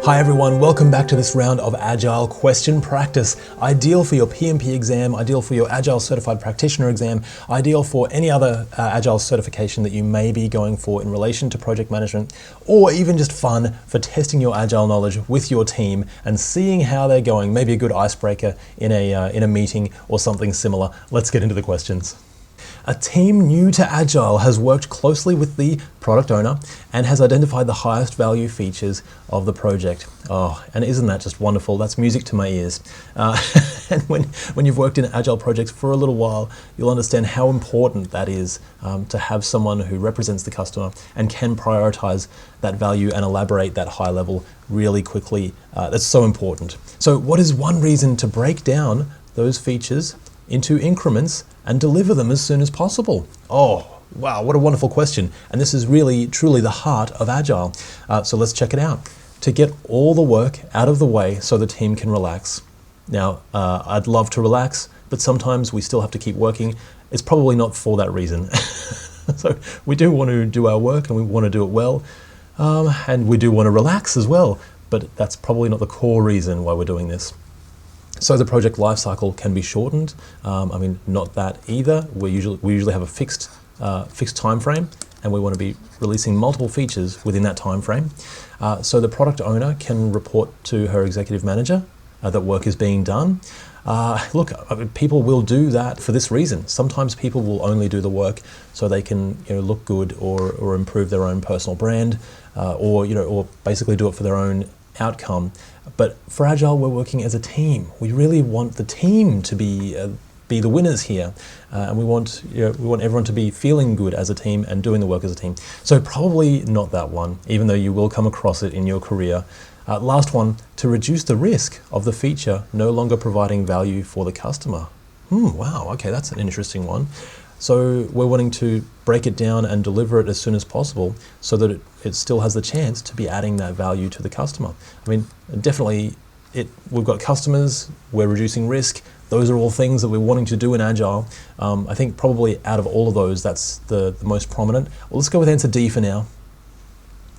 Hi everyone, welcome back to this round of Agile question practice. Ideal for your PMP exam, ideal for your Agile Certified Practitioner exam, ideal for any other Agile certification that you may be going for in relation to project management, or even just fun for testing your Agile knowledge with your team and seeing how they're going. Maybe a good icebreaker in a meeting or something similar. Let's get into the questions. A team new to Agile has worked closely with the product owner and has identified the highest value features of the project. Oh, and isn't that just wonderful? That's music to my ears. And when you've worked in Agile projects for a little while, you'll understand how important that is to have someone who represents the customer and can prioritize that value and elaborate that high level really quickly. That's so important. So what is one reason to break down those features into increments and deliver them as soon as possible? Oh, wow, what a wonderful question. And this is really, truly the heart of Agile. So let's check it out. To get all the work out of the way so the team can relax. Now, I'd love to relax, but sometimes we still have to keep working. It's probably not for that reason. So we do want to do our work and we want to do it well. And we do want to relax as well, but that's probably not the core reason why we're doing this. So the project lifecycle can be shortened. Not that either. We usually have a fixed time frame, and we want to be releasing multiple features within that time frame. So the product owner can report to her executive manager that work is being done. People will do that for this reason. Sometimes people will only do the work so they can look good or improve their own personal brand, or basically do it for their own outcome. But for Agile, we're working as a team. We really want the team to be the winners here, and we want everyone to be feeling good as a team and doing the work as a team. So probably not that one, even though you will come across it in your career. Last one, to reduce the risk of the feature no longer providing value for the customer. Wow, okay, that's an interesting one. So we're wanting to break it down and deliver it as soon as possible so that it still has the chance to be adding that value to the customer. Definitely we've got customers, we're reducing risk. Those are all things that we're wanting to do in Agile. I think probably out of all of those, that's the most prominent. Well, let's go with answer D for now.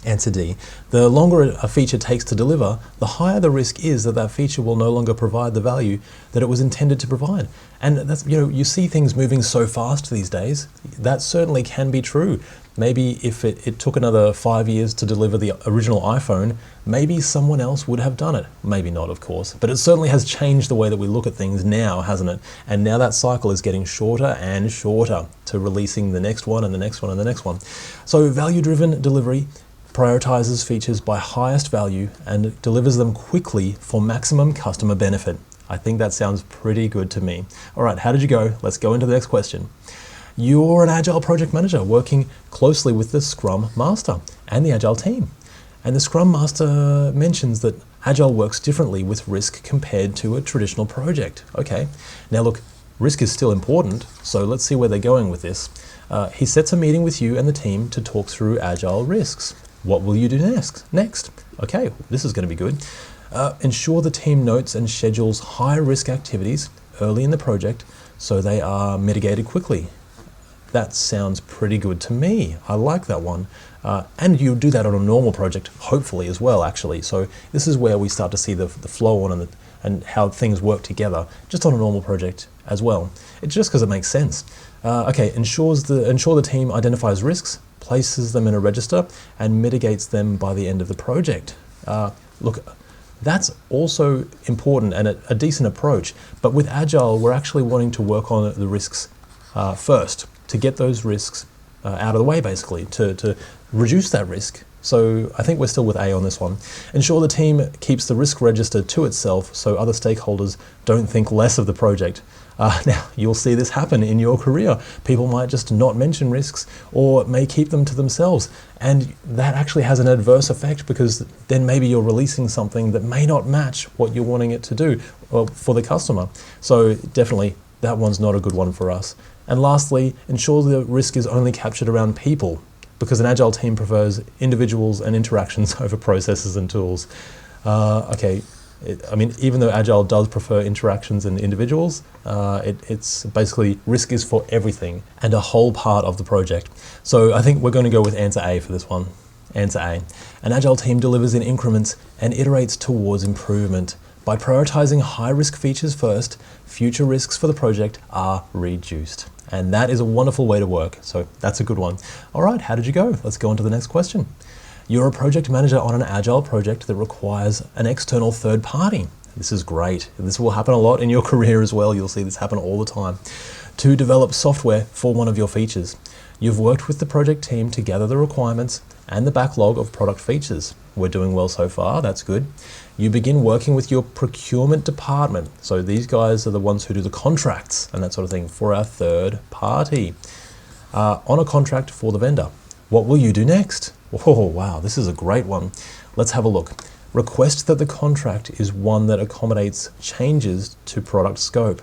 Answer D. The longer a feature takes to deliver, the higher the risk is that feature will no longer provide the value that it was intended to provide. And that's, you see things moving so fast these days. That certainly can be true. Maybe if it took another 5 years to deliver the original iPhone, maybe someone else would have done it. Maybe not, of course. But it certainly has changed the way that we look at things now, hasn't it? And now that cycle is getting shorter and shorter to releasing the next one and the next one and the next one. So value-driven delivery prioritizes features by highest value and delivers them quickly for maximum customer benefit. I think that sounds pretty good to me. All right, how did you go? Let's go into the next question. You're an Agile project manager working closely with the Scrum Master and the Agile team. And the Scrum Master mentions that Agile works differently with risk compared to a traditional project. Okay, now look, risk is still important, so let's see where they're going with this. He sets a meeting with you and the team to talk through Agile risks. What will you do next? Okay, this is going to be good. Ensure the team notes and schedules high-risk activities early in the project so they are mitigated quickly. That sounds pretty good to me. I like that one. And you do that on a normal project, hopefully as well, actually. So this is where we start to see the flow on and how things work together, just on a normal project as well. It's just because it makes sense. Ensure the team identifies risks, places them in a register, and mitigates them by the end of the project. Look, that's also important and a decent approach, but with Agile, we're actually wanting to work on the risks first, to get those risks out of the way, basically, to reduce that risk. So I think we're still with A on this one. Ensure the team keeps the risk register to itself so other stakeholders don't think less of the project. Now, you'll see this happen in your career. People might just not mention risks or may keep them to themselves. And that actually has an adverse effect because then maybe you're releasing something that may not match what you're wanting it to do for the customer. So definitely, that one's not a good one for us. And lastly, ensure the risk is only captured around people, because an Agile team prefers individuals and interactions over processes and tools. Even though Agile does prefer interactions and individuals, it's basically risk is for everything and a whole part of the project. So I think we're going to go with answer A for this one. Answer A. An Agile team delivers in increments and iterates towards improvement. By prioritizing high-risk features first, future risks for the project are reduced. And that is a wonderful way to work, so that's a good one. All right, how did you go? Let's go on to the next question. You're a project manager on an Agile project that requires an external third party. This is great. This will happen a lot in your career as well. You'll see this happen all the time. To develop software for one of your features. You've worked with the project team to gather the requirements and the backlog of product features. We're doing well so far, that's good. You begin working with your procurement department. So these guys are the ones who do the contracts and that sort of thing for our third party. On a contract for the vendor. What will you do next? Oh, wow, this is a great one. Let's have a look. Request that the contract is one that accommodates changes to product scope.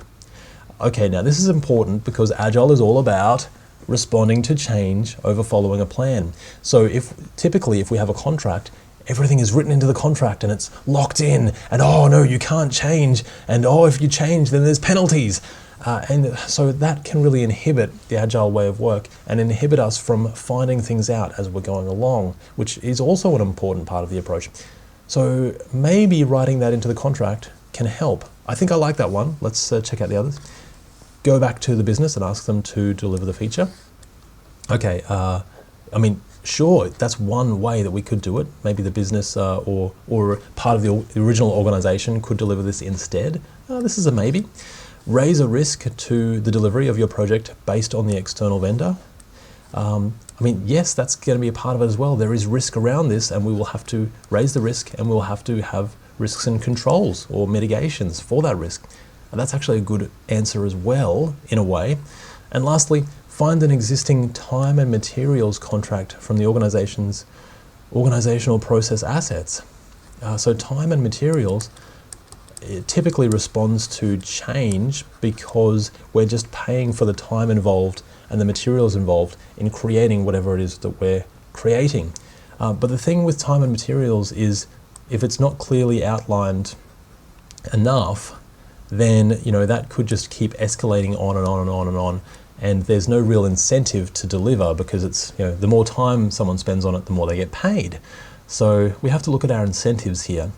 Okay, now this is important because Agile is all about responding to change over following a plan. So typically if we have a contract, everything is written into the contract and it's locked in, and oh no, you can't change, and oh, if you change then there's penalties. And so that can really inhibit the Agile way of work and inhibit us from finding things out as we're going along, which is also an important part of the approach. So maybe writing that into the contract can help. I think I like that one. Let's check out the others. Go back to the business and ask them to deliver the feature. Okay, I mean, sure, that's one way that we could do it. Maybe the business or part of the original organization could deliver this instead. This is a maybe. Raise a risk to the delivery of your project based on the external vendor. I mean, yes, that's going to be a part of it as well. There is risk around this, and we will have to raise the risk, and we'll have to have risks and controls or mitigations for that risk. And that's actually a good answer as well, in a way. And lastly, find an existing time and materials contract from the organization's organizational process assets. So time and materials, it typically responds to change because we're just paying for the time involved and the materials involved in creating whatever it is that we're creating. But the thing with time and materials is if it's not clearly outlined enough, then that could just keep escalating on and on and on and on, and there's no real incentive to deliver because it's the more time someone spends on it, the more they get paid. So we have to look at our incentives here.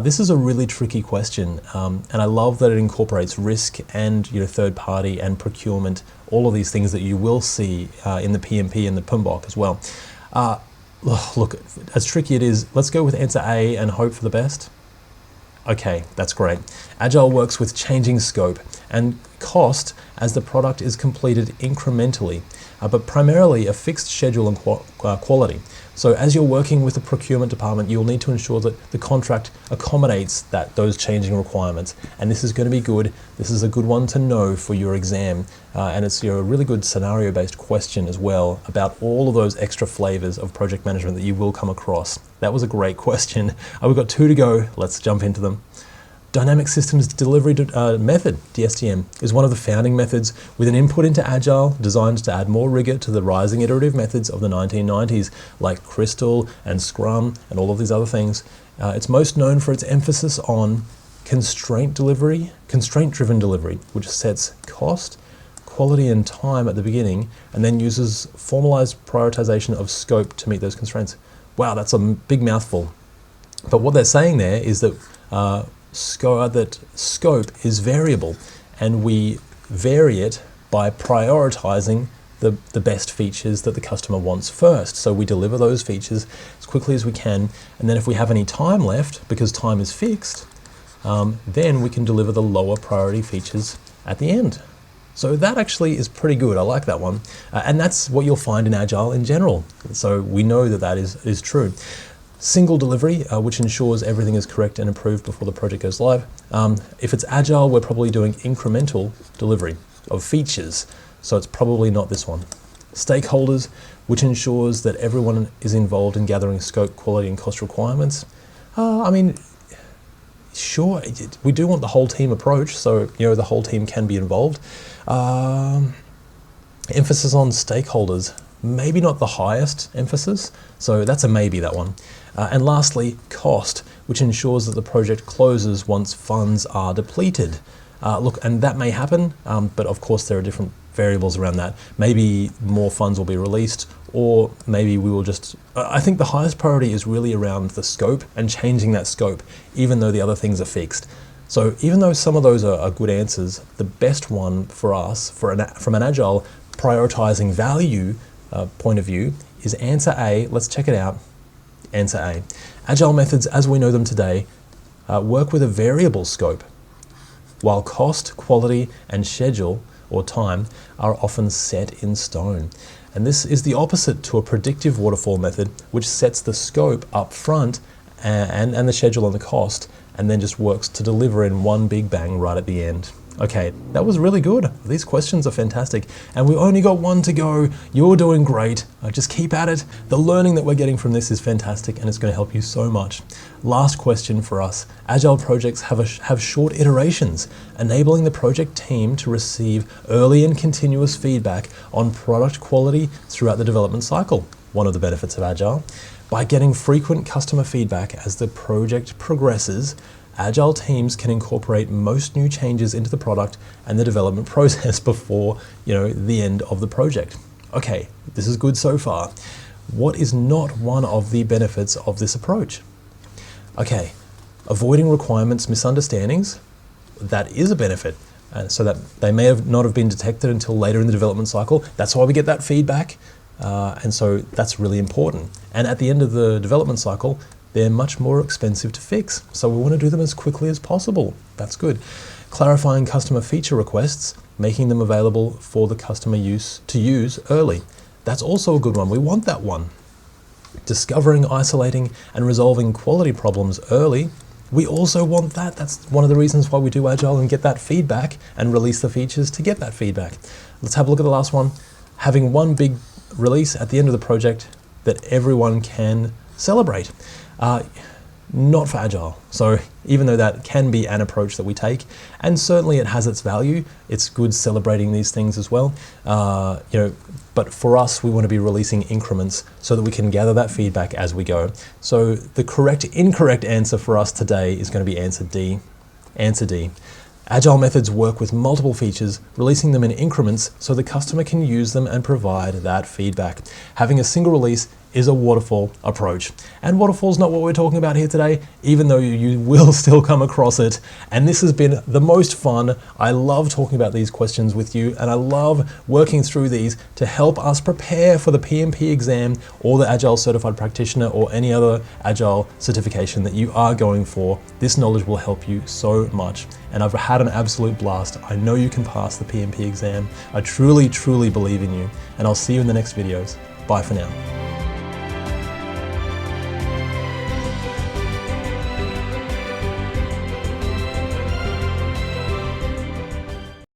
This is a really tricky question, and I love that it incorporates risk and third party and procurement, all of these things that you will see in the PMP and the PMBOK as well. Look, as tricky it is, let's go with answer A and hope for the best. Okay, that's great. Agile works with changing scope and cost as the product is completed incrementally, but primarily a fixed schedule and quality. So as you're working with the procurement department, you'll need to ensure that the contract accommodates those changing requirements. And this is going to be good. This is a good one to know for your exam. And it's a really good scenario-based question as well about all of those extra flavors of project management that you will come across. That was a great question. We've got 2 to go. Let's jump into them. Dynamic Systems Delivery Method, DSDM, is one of the founding methods with an input into Agile designed to add more rigor to the rising iterative methods of the 1990s, like Crystal and Scrum and all of these other things. It's most known for its emphasis on constraint-driven delivery, which sets cost, quality, and time at the beginning, and then uses formalized prioritization of scope to meet those constraints. Wow, that's a big mouthful. But what they're saying there is that scope is variable, and we vary it by prioritizing the best features that the customer wants first. So we deliver those features as quickly as we can, and then if we have any time left, because time is fixed, then we can deliver the lower priority features at the end. So that actually is pretty good. I like that one. And that's what you'll find in Agile in general. So we know that is true. Single delivery, which ensures everything is correct and approved before the project goes live. If it's Agile, we're probably doing incremental delivery of features, so it's probably not this one. Stakeholders, which ensures that everyone is involved in gathering scope, quality, and cost requirements. I mean, sure, we do want the whole team approach, so the whole team can be involved. Emphasis on stakeholders. Maybe not the highest emphasis, so that's a maybe, that one. And lastly, cost, which ensures that the project closes once funds are depleted. Look, and that may happen, but of course there are different variables around that. Maybe more funds will be released, or maybe we will just, I think the highest priority is really around the scope and changing that scope, even though the other things are fixed. So even though some of those are good answers, the best one for us, from an Agile prioritizing value point of view, is answer A. Let's check it out. Answer A. Agile methods, as we know them today, work with a variable scope, while cost, quality, and schedule, or time, are often set in stone. And this is the opposite to a predictive waterfall method, which sets the scope up front and the schedule and the cost, and then just works to deliver in one big bang right at the end. Okay, that was really good. These questions are fantastic, and we only got one to go. You're doing great. Just keep at it. The learning that we're getting from this is fantastic, and it's going to help you so much. Last question for us. Agile projects have short iterations, enabling the project team to receive early and continuous feedback on product quality throughout the development cycle. One of the benefits of Agile. By getting frequent customer feedback as the project progresses, Agile teams can incorporate most new changes into the product and the development process before, the end of the project. Okay, this is good so far. What is not one of the benefits of this approach? Okay, avoiding requirements misunderstandings, that is a benefit. So that they may not have been detected until later in the development cycle. That's why we get that feedback. And so that's really important. And at the end of the development cycle, they're much more expensive to fix. So we want to do them as quickly as possible. That's good. Clarifying customer feature requests, making them available for the customer to use early. That's also a good one. We want that one. Discovering, isolating, and resolving quality problems early. We also want that. That's one of the reasons why we do Agile and get that feedback and release the features to get that feedback. Let's have a look at the last one. Having one big release at the end of the project that everyone can celebrate. Not for Agile. So even though that can be an approach that we take, and certainly it has its value, it's good celebrating these things as well. But for us, we want to be releasing increments so that we can gather that feedback as we go. So the incorrect answer for us today is going to be answer D. Answer D. Agile methods work with multiple features, releasing them in increments so the customer can use them and provide that feedback. Having a single release is a waterfall approach. And waterfall's not what we're talking about here today, even though you will still come across it. And this has been the most fun. I love talking about these questions with you, and I love working through these to help us prepare for the PMP exam or the Agile Certified Practitioner or any other Agile certification that you are going for. This knowledge will help you so much. And I've had an absolute blast. I know you can pass the PMP exam. I truly, truly believe in you. And I'll see you in the next videos. Bye for now.